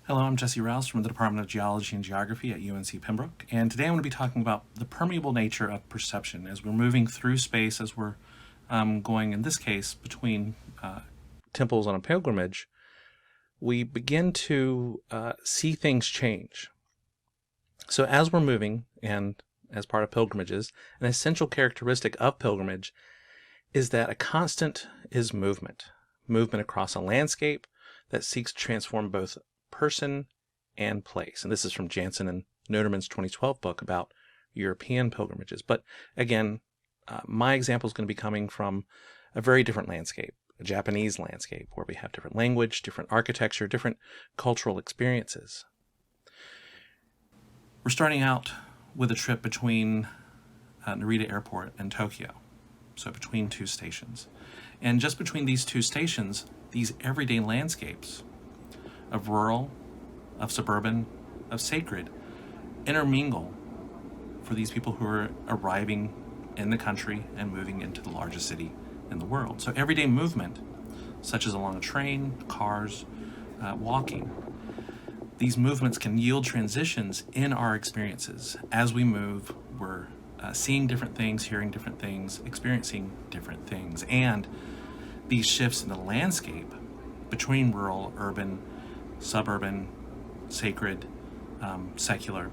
Hello, I'm Jesse Rouse from the Department of Geology and Geography at UNC Pembroke, and today I'm going to be talking about the permeable nature of perception as we're moving through space, as we're going, in this case, between temples on a pilgrimage. We begin to see things change. So as we're moving, and as part of pilgrimages, an essential characteristic of pilgrimage is that a constant is movement. Movement across a landscape that seeks to transform both person and place. And this is from Jansen and Noterman's 2012 book about European pilgrimages. But again, my example is going to be coming from a very different landscape, a Japanese landscape, where we have different language, different architecture, different cultural experiences. We're starting out with a trip between Narita Airport and Tokyo, so between two stations. And just between these two stations, these everyday landscapes of rural, of suburban, of sacred intermingle for these people who are arriving in the country and moving into the largest city in the world. So everyday movement, such as along a train, cars, walking, these movements can yield transitions in our experiences. As we move, we're seeing different things, hearing different things, experiencing different things. And these shifts in the landscape between rural, urban, suburban, sacred, secular,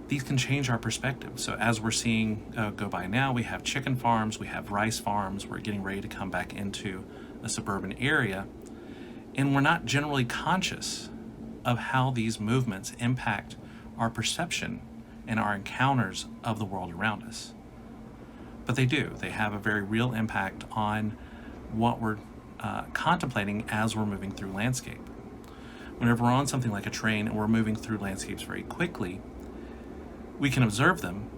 these can change our perspective. So as we're seeing go by now, we have chicken farms, we have rice farms, we're getting ready to come back into a suburban area, and we're not generally conscious of how these movements impact our perception and our encounters of the world around us. But they do. They have a very real impact on what we're contemplating as we're moving through landscape. Whenever we're on something like a train and we're moving through landscapes very quickly, we can observe them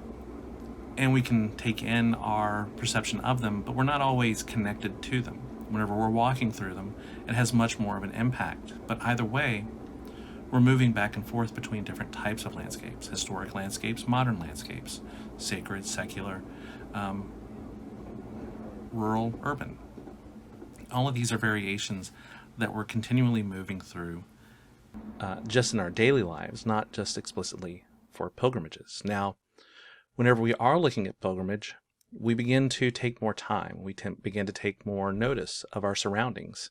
and we can take in our perception of them, but we're not always connected to them. Whenever we're walking through them, it has much more of an impact. But either way, we're moving back and forth between different types of landscapes: historic landscapes, modern landscapes, sacred, secular, rural, urban. All of these are variations that we're continually moving through just in our daily lives, not just explicitly for pilgrimages. Now, whenever we are looking at pilgrimage, we begin to take more time. We begin to take more notice of our surroundings.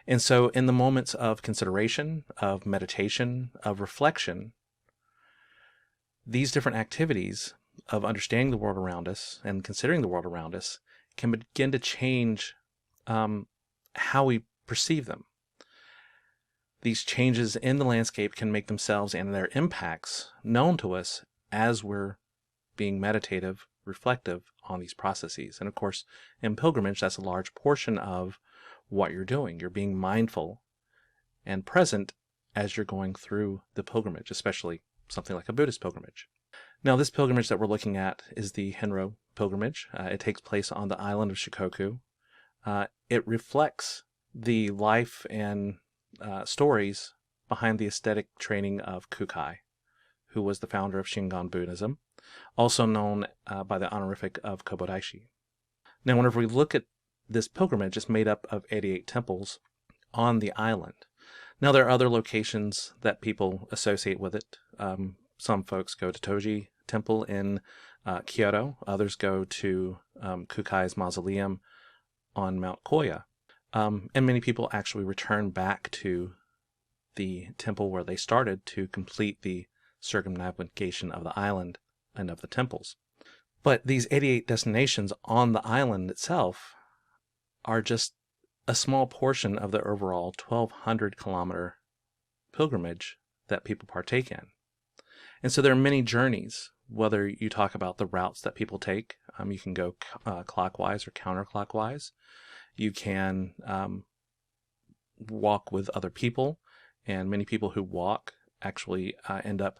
And so in the moments of consideration, of meditation, of reflection, these different activities of understanding the world around us and considering the world around us can begin to change how we perceive them. These changes in the landscape can make themselves and their impacts known to us as we're being meditative, reflective on these processes. And of course, in pilgrimage, that's a large portion of what you're doing. You're being mindful and present as you're going through the pilgrimage, especially something like a Buddhist pilgrimage. Now, this pilgrimage that we're looking at is the Henro pilgrimage. It takes place on the island of Shikoku. It reflects the life and stories behind the aesthetic training of Kukai, who was the founder of Shingon Buddhism, also known by the honorific of Kobodaishi. Now, whenever we look at this pilgrimage, it's made up of 88 temples on the island. Now, there are other locations that people associate with it. Some folks go to Toji Temple in Kyoto. Others go to Kukai's mausoleum on Mount Koya. And many people actually return back to the temple where they started to complete the circumnavigation of the island and of the temples. But these 88 destinations on the island itself are just a small portion of the overall 1,200 kilometer pilgrimage that people partake in. And so there are many journeys, whether you talk about the routes that people take. You can go clockwise or counterclockwise. You can walk with other people, and many people who walk actually end up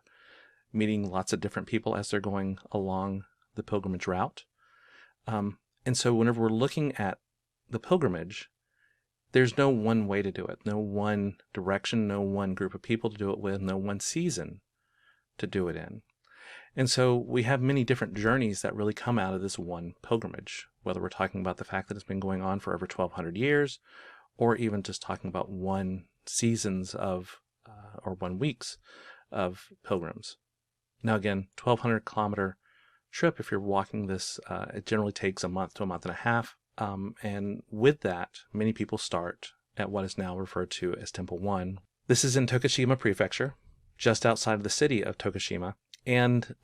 meeting lots of different people as they're going along the pilgrimage route. And so whenever we're looking at the pilgrimage, there's no one way to do it, no one direction, no one group of people to do it with, no one season to do it in. And so we have many different journeys that really come out of this one pilgrimage, whether we're talking about the fact that it's been going on for over 1,200 years, or even just talking about one seasons of or 1 weeks of pilgrims. Now again, 1,200-kilometer trip, if you're walking this, it generally takes a month to a month and a half. And with that, many people start at what is now referred to as Temple 1. This is in Tokushima Prefecture, just outside of the city of Tokushima, and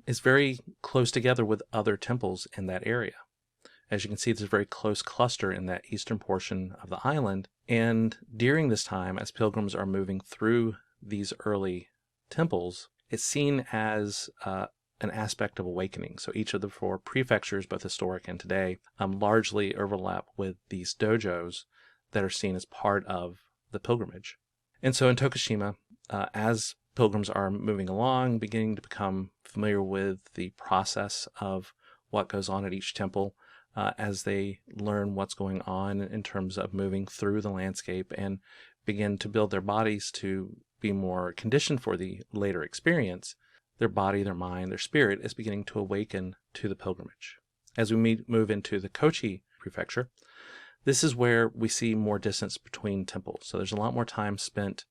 is very close together with other temples in that area. As you can see, there's a very close cluster in that eastern portion of the island. And during this time, as pilgrims are moving through these early temples, it's seen as an aspect of awakening. So each of the 4 prefectures, both historic and today, largely overlap with these dojos that are seen as part of the pilgrimage. And so in Tokushima, as pilgrims are moving along, beginning to become familiar with the process of what goes on at each temple, as they learn what's going on in terms of moving through the landscape and begin to build their bodies to be more conditioned for the later experience, their body, their mind, their spirit is beginning to awaken to the pilgrimage. As we move into the Kochi Prefecture, this is where we see more distance between temples. So there's a lot more time spent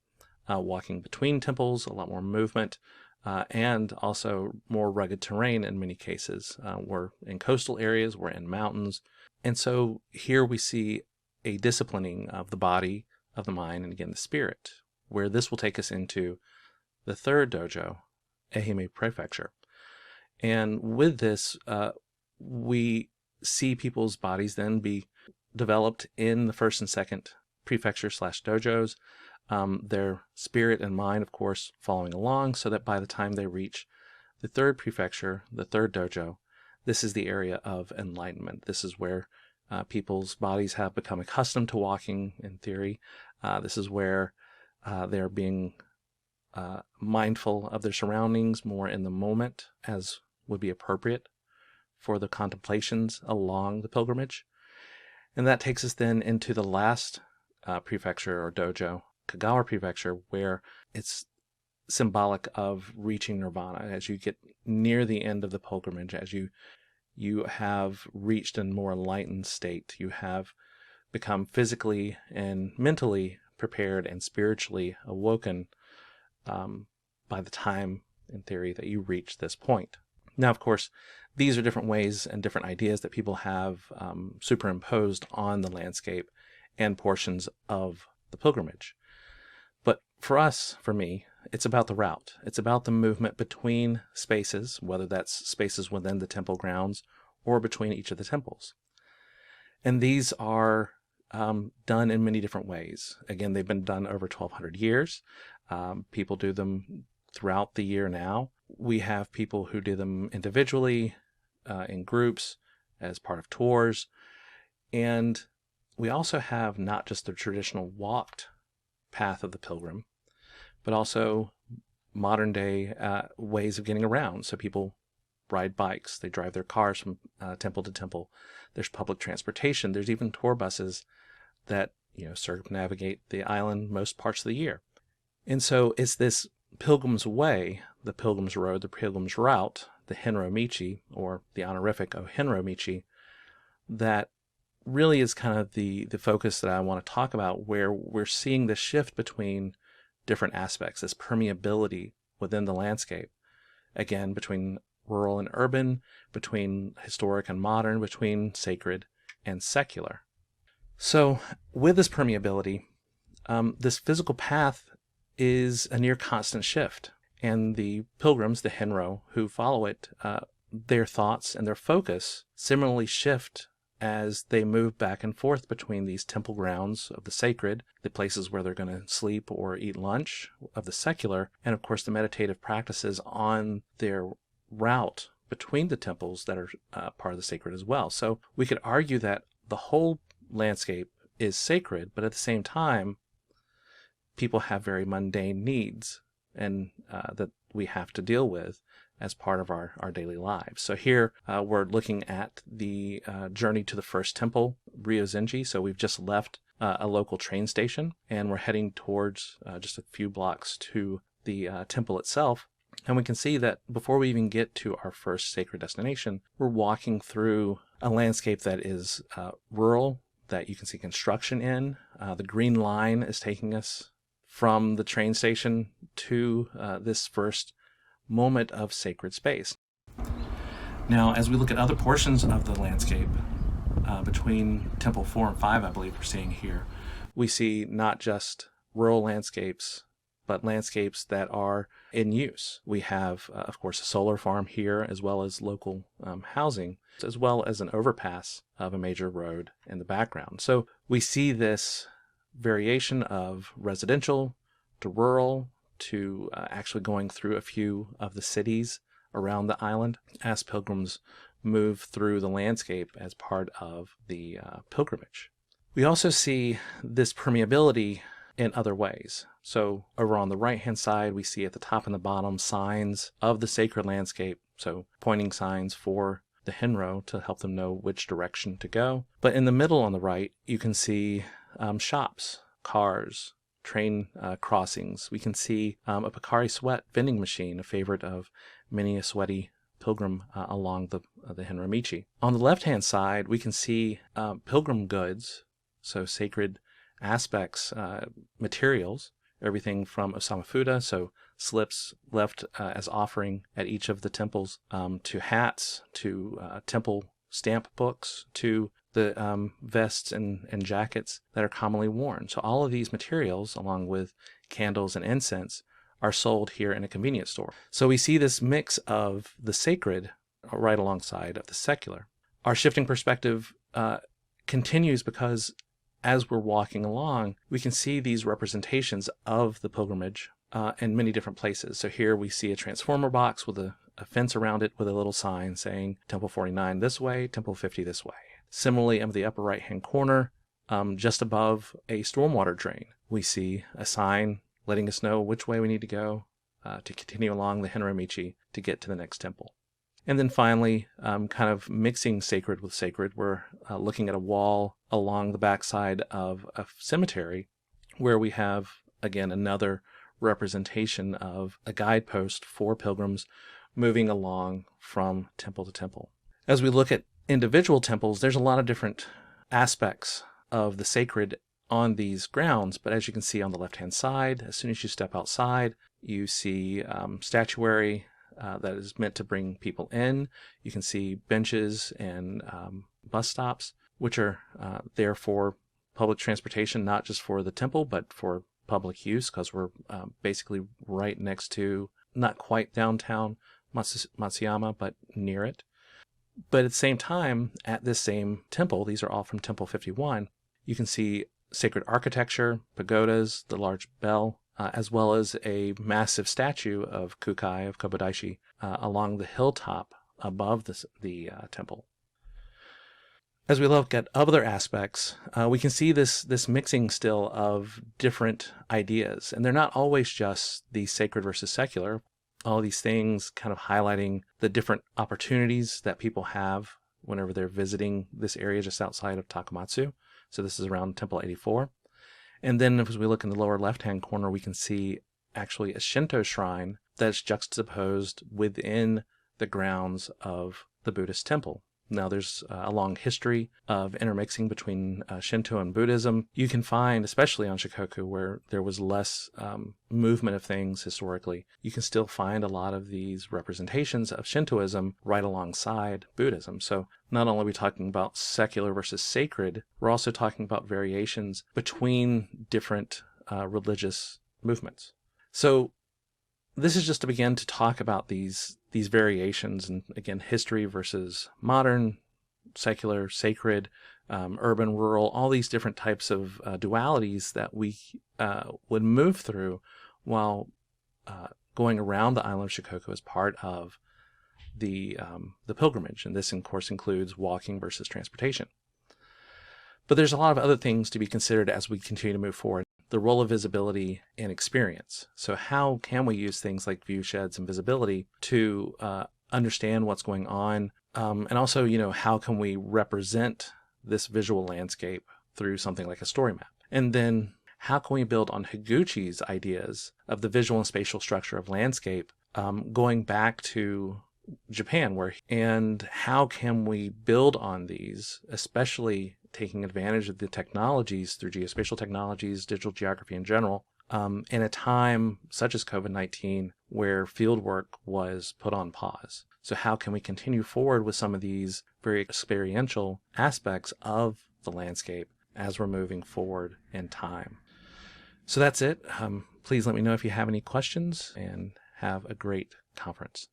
walking between temples, a lot more movement, and also more rugged terrain in many cases. We're in coastal areas, we're in mountains. And so here we see a disciplining of the body, of the mind, and again the spirit, where this will take us into the 3rd dojo, Ehime Prefecture. And with this, we see people's bodies then be developed in the 1st and 2nd prefecture / dojos, their spirit and mind, of course, following along, so that by the time they reach the 3rd prefecture, the 3rd dojo, this is the area of enlightenment. This is where people's bodies have become accustomed to walking, in theory. This is where they're being mindful of their surroundings, more in the moment, as would be appropriate for the contemplations along the pilgrimage. And that takes us then into the last prefecture or dojo, Kagawa Prefecture, where it's symbolic of reaching nirvana. As you get near the end of the pilgrimage, as you have reached a more enlightened state, you have become physically and mentally prepared and spiritually awoken by the time, in theory, that you reach this point. Now, of course, these are different ways and different ideas that people have superimposed on the landscape and portions of the pilgrimage. But for us, for me, it's about the route. It's about the movement between spaces, whether that's spaces within the temple grounds or between each of the temples. And these are done in many different ways. Again, they've been done over 1,200 years. People do them throughout the year now. We have people who do them individually, in groups, as part of tours. And we also have not just the traditional walked path of the pilgrim, but also modern day ways of getting around. So people ride bikes, they drive their cars from temple to temple. There's public transportation. There's even tour buses that circumnavigate the island most parts of the year. And so it's this pilgrim's way, the pilgrim's road, the pilgrim's route, the Henro Michi, or the honorific of Henro Michi, that really is kind of the focus that I want to talk about, where we're seeing the shift between different aspects, this permeability within the landscape, again, between rural and urban, between historic and modern, between sacred and secular. So with this permeability, this physical path is a near constant shift, and the pilgrims, the Henro, who follow it, their thoughts and their focus similarly shift as they move back and forth between these temple grounds of the sacred, the places where they're going to sleep or eat lunch of the secular, and of course the meditative practices on their route between the temples that are part of the sacred as well. So we could argue that the whole landscape is sacred, but at the same time, people have very mundane needs and that we have to deal with as part of our daily lives. So here we're looking at the journey to the first temple, Ryozenji. So we've just left a local train station and we're heading towards just a few blocks to the temple itself. And we can see that before we even get to our first sacred destination, we're walking through a landscape that is rural, that you can see construction in. The green line is taking us from the train station to this first moment of sacred space. Now, as we look at other portions of the landscape, between Temple 4 and 5, I believe we're seeing here, we see not just rural landscapes, but landscapes that are in use. We have, of course, a solar farm here, as well as local housing, as well as an overpass of a major road in the background. So we see this variation of residential to rural to actually going through a few of the cities around the island as pilgrims move through the landscape as part of the pilgrimage. We also see this permeability in other ways. So over on the right-hand side, we see at the top and the bottom signs of the sacred landscape, so pointing signs for the Henro to help them know which direction to go. But in the middle on the right, you can see shops, cars, train crossings. We can see a Pocari Sweat vending machine, a favorite of many a sweaty pilgrim along the Henro Michi. On the left-hand side, we can see pilgrim goods, so sacred aspects, materials, everything from Osama Fuda, so slips left as offering at each of the temples, to hats, to temple stamp books, to the vests and jackets that are commonly worn. So all of these materials, along with candles and incense, are sold here in a convenience store. So we see this mix of the sacred right alongside of the secular. Our shifting perspective continues because as we're walking along, we can see these representations of the pilgrimage in many different places. So here we see a transformer box with a fence around it with a little sign saying Temple 49 this way, Temple 50 this way. Similarly, in the upper right-hand corner, just above a stormwater drain, we see a sign letting us know which way we need to go to continue along the Henro Michi to get to the next temple. And then finally, kind of mixing sacred with sacred, we're looking at a wall along the backside of a cemetery where we have, again, another representation of a guidepost for pilgrims moving along from temple to temple. As we look at individual temples, there's a lot of different aspects of the sacred on these grounds, but as you can see on the left-hand side, as soon as you step outside, you see statuary that is meant to bring people in. You can see benches and bus stops, which are there for public transportation, not just for the temple, but for public use, because we're basically right next to, not quite downtown Matsuyama, but near it. But at the same time, at this same temple, these are all from Temple 51, you can see sacred architecture, pagodas, the large bell, as well as a massive statue of Kukai, of Kobodaishi, along the hilltop above the temple. As we look at other aspects, we can see this mixing still of different ideas, and they're not always just the sacred versus secular. All these things kind of highlighting the different opportunities that people have whenever they're visiting this area just outside of Takamatsu. So this is around Temple 84. And then as we look in the lower left-hand corner, we can see actually a Shinto shrine that's juxtaposed within the grounds of the Buddhist temple. Now, there's a long history of intermixing between Shinto and Buddhism. You can find, especially on Shikoku, where there was less movement of things historically, you can still find a lot of these representations of Shintoism right alongside Buddhism. So not only are we talking about secular versus sacred, we're also talking about variations between different religious movements. So this is just to begin to talk about these variations, and again, history versus modern, secular, sacred, urban, rural, all these different types of dualities that we would move through while going around the island of Shikoku as part of the pilgrimage. And this, of course, includes walking versus transportation. But there's a lot of other things to be considered as we continue to move forward. The role of visibility and experience. So how can we use things like view sheds and visibility to understand what's going on? And also, how can we represent this visual landscape through something like a story map? And then how can we build on Higuchi's ideas of the visual and spatial structure of landscape, going back to Japan, and how can we build on these, especially taking advantage of the technologies through geospatial technologies, digital geography in general, in a time such as COVID-19 where fieldwork was put on pause. So how can we continue forward with some of these very experiential aspects of the landscape as we're moving forward in time? So that's it. Please let me know if you have any questions, and have a great conference.